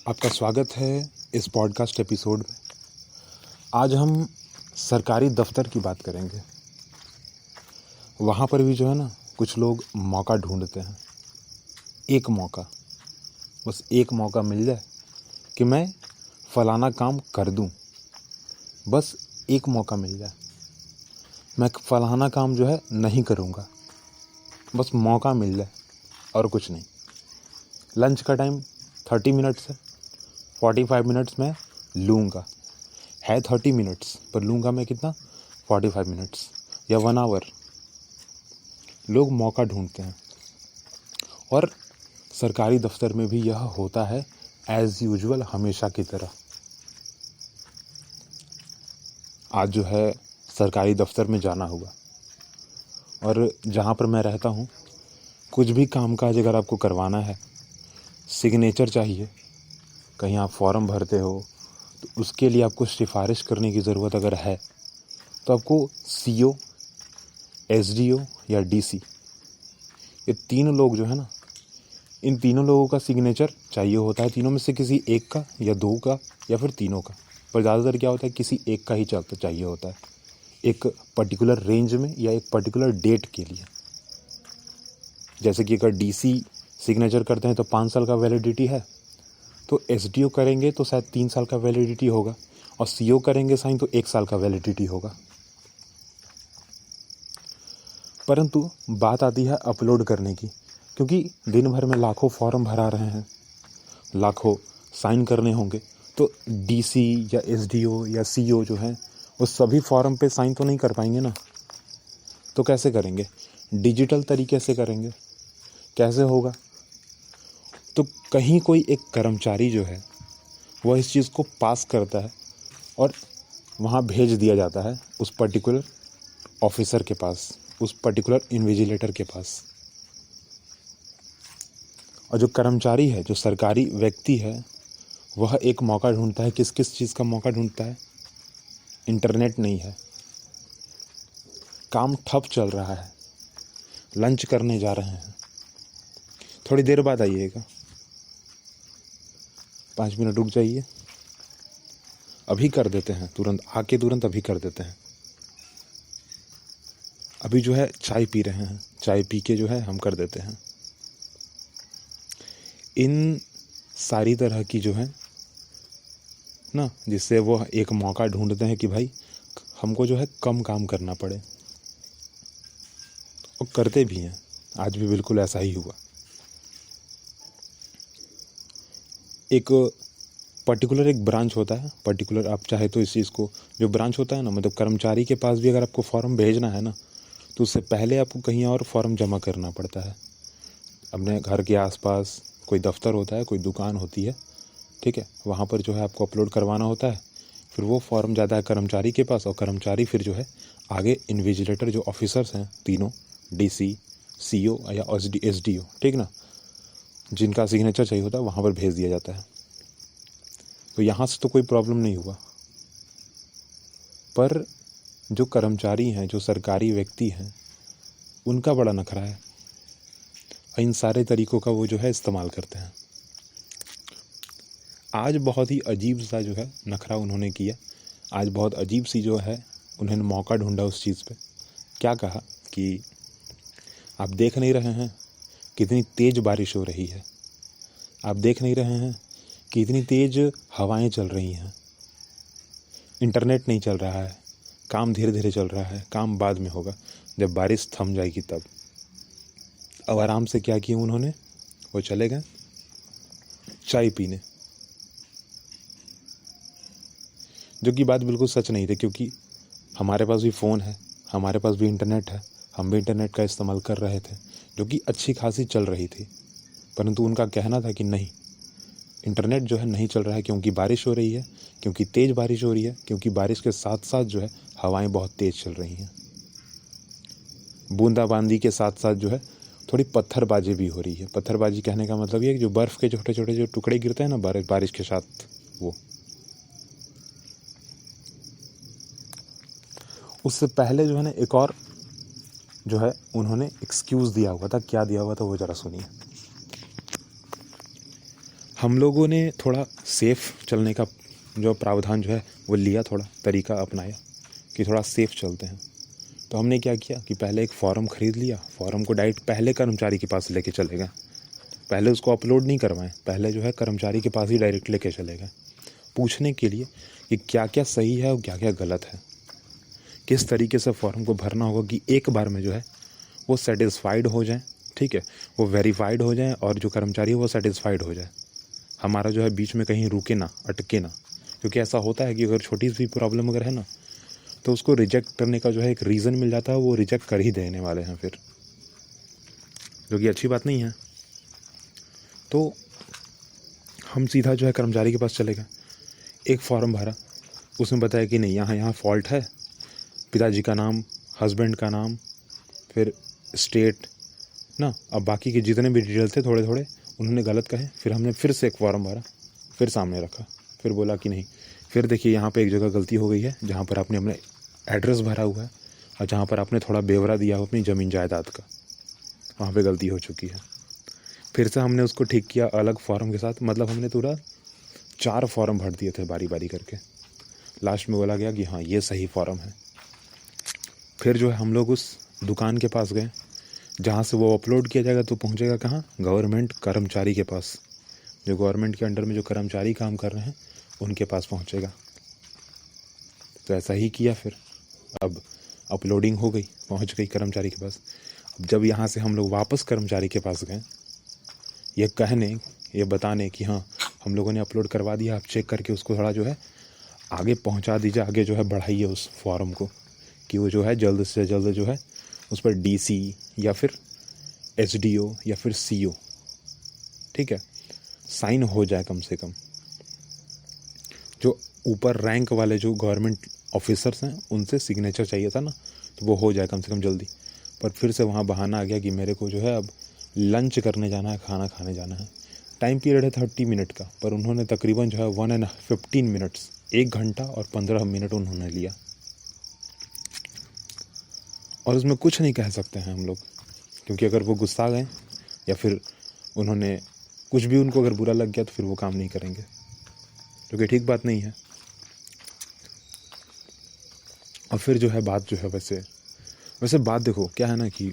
आपका स्वागत है इस पॉडकास्ट एपिसोड में। आज हम सरकारी दफ्तर की बात करेंगे। वहाँ पर भी जो है ना, कुछ लोग मौका ढूंढते हैं। एक मौका, बस एक मौका मिल जाए कि मैं फलाना काम कर दूं। बस एक मौका मिल जाए, मैं फलाना काम जो है नहीं करूँगा। बस मौका मिल जाए और कुछ नहीं। लंच का टाइम 30 मिनट्स है, 45 मिनट्स में लूँगा। है 30 मिनट्स पर लूँगा मैं कितना, 45 मिनट्स या 1 आवर। लोग मौका ढूंढते हैं और सरकारी दफ्तर में भी यह होता है एज़ यूजुअल, हमेशा की तरह। आज जो है सरकारी दफ्तर में जाना हुआ और जहाँ पर मैं रहता हूँ, कुछ भी कामकाज अगर आपको करवाना है, सिग्नेचर चाहिए, कहीं आप फॉर्म भरते हो तो उसके लिए आपको सिफारिश करने की ज़रूरत अगर है तो आपको सीओ, एसडीओ या डीसी, ये तीन लोग जो है ना, इन तीनों लोगों का सिग्नेचर चाहिए होता है। तीनों में से किसी एक का या दो का या फिर तीनों का, पर ज़्यादातर क्या होता है, किसी एक का ही चाहिए होता है, एक पर्टिकुलर रेंज में या एक पर्टिकुलर डेट के लिए। जैसे कि अगर डीसी सिग्नेचर करते हैं तो 5 साल का वैलिडिटी है, तो एसडीओ करेंगे तो शायद 3 साल का वैलिडिटी होगा, और सीओ करेंगे साइन तो 1 साल का वैलिडिटी होगा। परंतु बात आती है अपलोड करने की, क्योंकि दिन भर में लाखों फॉर्म भरा रहे हैं, लाखों साइन करने होंगे, तो डीसी या एसडीओ या सीओ जो है वो सभी फॉर्म पे साइन तो नहीं कर पाएंगे ना। तो कैसे करेंगे? डिजिटल तरीके से करेंगे। कैसे होगा? तो कहीं कोई एक कर्मचारी जो है वह इस चीज़ को पास करता है और वहाँ भेज दिया जाता है उस पर्टिकुलर ऑफिसर के पास, उस पर्टिकुलर इन्विजिलेटर के पास। और जो कर्मचारी है, जो सरकारी व्यक्ति है, वह एक मौका ढूंढता है। किस किस चीज़ का मौका ढूंढता है? इंटरनेट नहीं है, काम ठप चल रहा है, लंच करने जा रहे हैं, थोड़ी देर बाद आइएगा, 5 मिनट रुक जाइए, अभी कर देते हैं, तुरंत आके तुरंत अभी कर देते हैं। अभी जो है चाय पी रहे हैं, चाय पी के जो है हम कर देते हैं। इन सारी तरह की जो है ना, जिससे वो एक मौका ढूंढते हैं कि भाई हमको जो है कम काम करना पड़े, और करते भी हैं। आज भी बिल्कुल ऐसा ही हुआ। एक पर्टिकुलर एक ब्रांच होता है, पर्टिकुलर आप चाहे तो इस चीज़ को, जो ब्रांच होता है ना, मतलब कर्मचारी के पास भी अगर आपको फॉर्म भेजना है ना, तो उससे पहले आपको कहीं और फॉर्म जमा करना पड़ता है। अपने घर के आसपास कोई दफ्तर होता है, कोई दुकान होती है, ठीक है, वहाँ पर जो है आपको अपलोड करवाना होता है। फिर वो फॉर्म जाता है कर्मचारी के पास, और कर्मचारी फिर जो है आगे इन्विजिलेटर, जो ऑफिसर्स हैं तीनों, डीसी, सीओ या एसडीओ, ठीक ना, जिनका सिग्नेचर चाहिए होता है, वहाँ पर भेज दिया जाता है। तो यहाँ से तो कोई प्रॉब्लम नहीं हुआ। पर जो कर्मचारी हैं, जो सरकारी व्यक्ति हैं, उनका बड़ा नखरा है, इन सारे तरीक़ों का वो जो है इस्तेमाल करते हैं। आज बहुत ही अजीब सा जो है नखरा उन्होंने किया। आज बहुत अजीब सी जो है उन्होंने मौका ढूंढा उस चीज़ पे। क्या कहा कि आप देख नहीं रहे हैं कितनी तेज़ बारिश हो रही है, आप देख नहीं रहे हैं कि इतनी तेज़ हवाएं चल रही हैं, इंटरनेट नहीं चल रहा है, काम धीरे धीरे चल रहा है, काम बाद में होगा जब बारिश थम जाएगी तब। अब आराम से क्या किया उन्होंने, वो चले गए चाय पीने, जो कि बात बिल्कुल सच नहीं थी, क्योंकि हमारे पास भी फ़ोन है, हमारे पास भी इंटरनेट है, हम भी इंटरनेट का इस्तेमाल कर रहे थे, जो कि अच्छी खासी चल रही थी। परंतु उनका कहना था कि नहीं, इंटरनेट जो है नहीं चल रहा है, क्योंकि बारिश हो रही है, क्योंकि तेज़ बारिश हो रही है, क्योंकि बारिश के साथ साथ जो है हवाएं बहुत तेज़ चल रही हैं, बूंदाबांदी के साथ साथ जो है थोड़ी पत्थरबाजी भी हो रही है। पत्थरबाजी कहने का मतलब ये है कि जो बर्फ़ के छोटे छोटे जो टुकड़े गिरते हैं ना बारिश के साथ, वो। उससे पहले जो है ना एक और जो है उन्होंने एक्सक्यूज़ दिया हुआ था। क्या दिया हुआ था वो ज़रा सुनिए। हम लोगों ने थोड़ा सेफ़ चलने का जो प्रावधान जो है वो लिया, थोड़ा तरीका अपनाया कि थोड़ा सेफ़ चलते हैं। तो हमने क्या किया कि पहले एक फॉर्म ख़रीद लिया, फॉर्म को डायरेक्ट पहले कर्मचारी के पास लेके चले गए। पहले उसको अपलोड नहीं करवाएं, पहले जो है कर्मचारी के पास ही डायरेक्ट लेके चले गए, पूछने के लिए कि क्या क्या सही है और क्या क्या गलत है, किस तरीके से फॉर्म को भरना होगा कि एक बार में जो है वो सेटिस्फाइड हो जाए, ठीक है, वो वेरीफाइड हो जाए और जो कर्मचारी है वो सेटिस्फाइड हो जाए, हमारा जो है बीच में कहीं रुके ना, अटके ना। क्योंकि ऐसा होता है कि अगर छोटी सी प्रॉब्लम अगर है ना, तो उसको रिजेक्ट करने का जो है एक रीज़न मिल जाता है, वो रिजेक्ट कर ही देने वाले हैं फिर, जो कि अच्छी बात नहीं है। तो हम सीधा जो है कर्मचारी के पास चले गए, एक फॉर्म भरा, उसमें बताया कि नहीं यहाँ फॉल्ट है, पिताजी का नाम, हस्बैंड का नाम, फिर स्टेट ना, अब बाकी के जितने भी डिटेल थे थोड़े थोड़े उन्होंने गलत कहे। फिर हमने फिर से एक फॉर्म भरा, फिर सामने रखा, फिर बोला कि नहीं, फिर देखिए यहाँ पे एक जगह गलती हो गई है, जहाँ पर आपने अपने एड्रेस भरा हुआ है और जहाँ पर आपने थोड़ा ब्यौरा दिया हो अपनी ज़मीन जायदाद का, वहाँ पे गलती हो चुकी है। फिर से हमने उसको ठीक किया अलग फॉर्म के साथ, मतलब हमने पूरा 4 फॉर्म भर दिए थे बारी बारी करके। लास्ट में बोला गया कि हाँ ये सही फॉर्म है। फिर जो है हम लोग उस दुकान के पास गए जहाँ से वो अपलोड किया जाएगा, तो पहुँचेगा कहाँ, गवर्नमेंट कर्मचारी के पास, जो गवर्नमेंट के अंडर में जो कर्मचारी काम कर रहे हैं उनके पास पहुँचेगा। तो ऐसा ही किया। फिर अब अपलोडिंग हो गई, पहुँच गई कर्मचारी के पास। अब जब यहाँ से हम लोग वापस कर्मचारी के पास गए ये बताने कि हाँ हम लोगों ने अपलोड करवा दिया, आप चेक करके उसको थोड़ा जो है आगे पहुँचा दीजिए, आगे जो है बढ़ाइए उस फॉर्म को, कि वो जो है जल्द से जल्द जो है उस पर डीसी या फिर एसडीओ या फिर सीओ, ठीक है, साइन हो जाए कम से कम। जो ऊपर रैंक वाले जो गवर्नमेंट ऑफिसर्स हैं उनसे सिग्नेचर चाहिए था ना, तो वो हो जाए कम से कम जल्दी। पर फिर से वहाँ बहाना आ गया कि मेरे को जो है अब लंच करने जाना है, खाना खाने जाना है। टाइम पीरियड है 30 मिनट का, पर उन्होंने तकरीबन जो है 15 मिनट्स, 1 घंटा और 15 मिनट उन्होंने लिया। और उसमें कुछ नहीं कह सकते हैं हम लोग, क्योंकि अगर वो गुस्सा गए या फिर उन्होंने कुछ भी उनको अगर बुरा लग गया तो फिर वो काम नहीं करेंगे, जो कि ठीक बात नहीं है। और फिर जो है बात जो है वैसे बात देखो क्या है ना, कि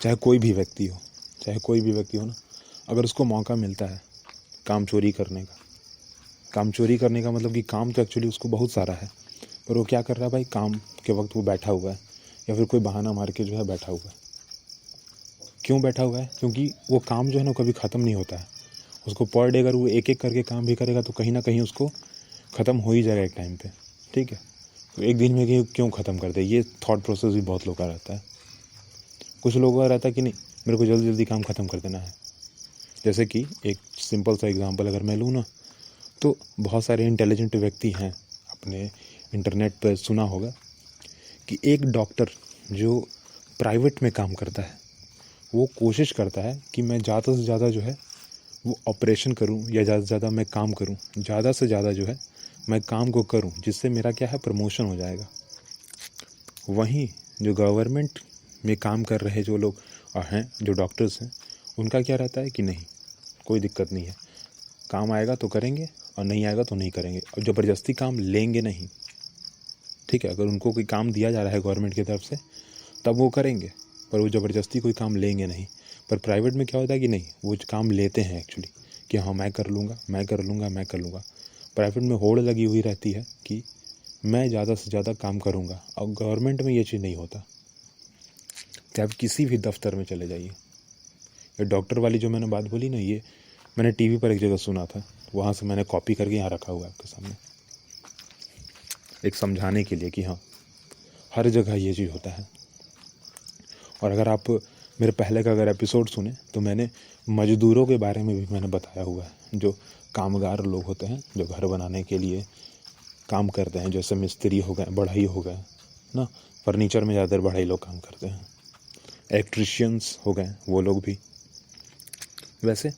चाहे कोई भी व्यक्ति हो ना, अगर उसको मौका मिलता है काम चोरी करने का मतलब कि काम तो एक्चुअली उसको बहुत सारा है, पर वो क्या कर रहा है भाई, काम के वक्त वो बैठा हुआ है या फिर कोई बहाना मार के जो है बैठा हुआ है। क्यों बैठा हुआ है? क्योंकि वो काम जो है ना कभी ख़त्म नहीं होता है। उसको पर डे अगर वो एक एक करके काम भी करेगा तो कहीं ना कहीं उसको ख़त्म हो ही जाएगा एक टाइम पे, ठीक है। तो एक दिन में क्यों ख़त्म कर दे, ये थॉट प्रोसेस भी बहुत लोगों का रहता है। कुछ लोगों का रहता है कि नहीं मेरे को जल्दी जल्दी काम ख़त्म कर देना है। जैसे कि एक सिंपल सा एग्जांपल अगर मैं लूँ ना, तो बहुत सारे इंटेलिजेंट व्यक्ति हैं, अपने इंटरनेट पर सुना होगा कि एक डॉक्टर जो प्राइवेट में काम करता है वो कोशिश करता है कि मैं ज़्यादा से ज़्यादा जो है वो ऑपरेशन करूं या ज़्यादा से ज़्यादा मैं काम करूं, ज़्यादा से ज़्यादा जो है मैं काम को करूं, जिससे मेरा क्या है प्रमोशन हो जाएगा। वहीं जो गवर्नमेंट में काम कर रहे जो लोग हैं, जो डॉक्टर्स हैं, उनका क्या रहता है कि नहीं कोई दिक्कत नहीं है, काम आएगा तो करेंगे और नहीं आएगा तो नहीं करेंगे, और ज़बरदस्ती काम लेंगे नहीं, ठीक है। अगर उनको कोई काम दिया जा रहा है गवर्नमेंट की तरफ से तब वो करेंगे, पर वो ज़बरदस्ती कोई काम लेंगे नहीं। पर प्राइवेट में क्या होता है कि नहीं, वो काम लेते हैं एक्चुअली, कि हाँ मैं कर लूँगा। प्राइवेट में होड़ लगी हुई रहती है कि मैं ज़्यादा से ज़्यादा काम करूँगा, और गवर्नमेंट में ये चीज़ नहीं होता। चाहे आप किसी भी दफ्तर में चले जाइए, ये डॉक्टर वाली जो मैंने बात बोली ना, ये मैंने टीवी पर एक जगह सुना था, वहाँ से मैंने कॉपी करके यहाँ रखा हुआ है आपके सामने, एक समझाने के लिए कि हाँ हर जगह ये चीज़ होता है। और अगर आप मेरे पहले का अगर एपिसोड सुने तो मैंने मज़दूरों के बारे में भी मैंने बताया हुआ है, जो कामगार लोग होते हैं जो घर बनाने के लिए काम करते हैं, जैसे मिस्त्री हो गए, बढ़ई हो गए ना, फर्नीचर में ज़्यादातर बढ़ई लोग काम करते हैं, इलेक्ट्रिशियंस हो गए वो लोग भी। वैसे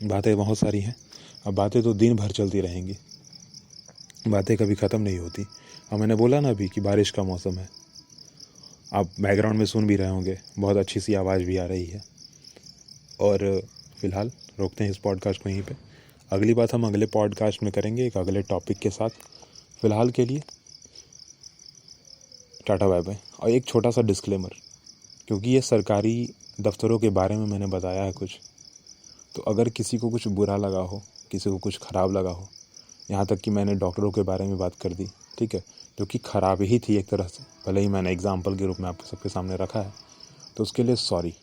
बातें बहुत सारी हैं, अब बातें तो दिन भर चलती रहेंगी, बातें कभी ख़त्म नहीं होती। और मैंने बोला ना अभी कि बारिश का मौसम है, आप बैकग्राउंड में सुन भी रहे होंगे, बहुत अच्छी सी आवाज़ भी आ रही है। और फ़िलहाल रोकते हैं इस पॉडकास्ट को यहीं पे। अगली बात हम अगले पॉडकास्ट में करेंगे एक अगले टॉपिक के साथ। फ़िलहाल के लिए टाटा बाय बाय। और एक छोटा सा डिस्क्लेमर, क्योंकि ये सरकारी दफ्तरों के बारे में मैंने बताया है कुछ, तो अगर किसी को कुछ बुरा लगा हो, किसी को कुछ ख़राब लगा हो, यहाँ तक कि मैंने डॉक्टरों के बारे में बात कर दी, ठीक है, जो कि ख़राब ही थी एक तरह से, भले ही मैंने एग्जाम्पल के रूप में आपके सबके सामने रखा है, तो उसके लिए सॉरी।